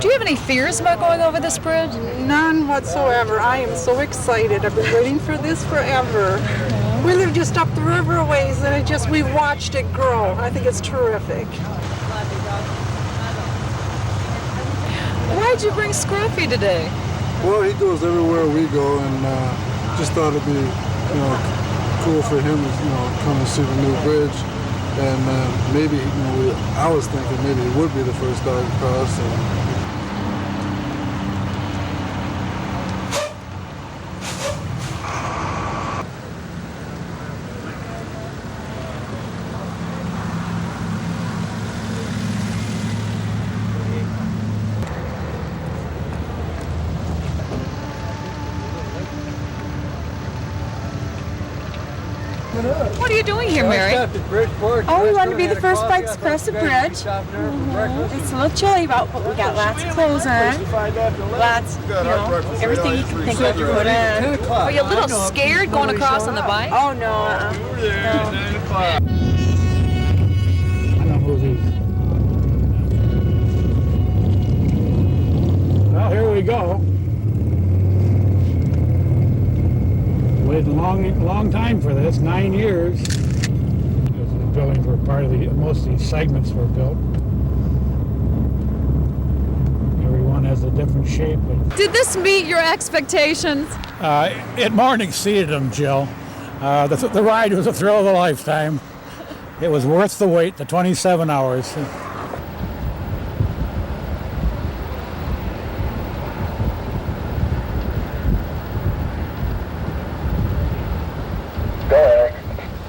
Do you have any fears about going over this bridge? None whatsoever. I am so excited. I've been waiting for this forever. We live just up the river a ways, and we've watched it grow. I think it's terrific. Why'd you bring Scruffy today? Well, he goes everywhere we go, and just thought it'd be, cool for him to, come and see the new bridge. And maybe, I was thinking maybe he would be the first dog across. What are you doing here, Mary? Oh, we wanted to be the first bikes across the bridge. It's a little chilly out, but we got lots of clothes on. Lots, everything you can think of to put on. Are you a little scared going across on the bike? Oh, no. I know who these. Well, here we go. Waited a long time for this, 9 years. The buildings were part of most of these segments were built. Everyone has a different shape. Did this meet your expectations? It more than exceeded them, Jill. The ride was a thrill of a lifetime. It was worth the wait, the 27 hours.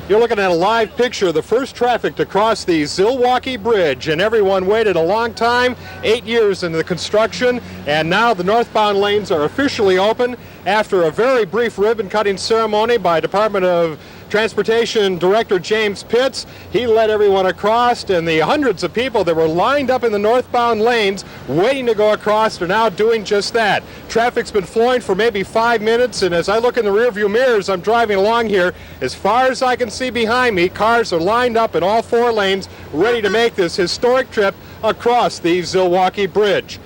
You're looking at a live picture of the first traffic to cross the Zilwaukee Bridge, and everyone waited a long time, 8 years into the construction, and now the northbound lanes are officially open after a very brief ribbon-cutting ceremony by Department of Transportation Director James Pitts. He led everyone across, and the hundreds of people that were lined up in the northbound lanes waiting to go across are now doing just that. Traffic's been flowing for maybe 5 minutes, and as I look in the rearview mirrors, I'm driving along here. As far as I can see behind me, cars are lined up in all 4 lanes ready to make this historic trip across the Zilwaukee Bridge.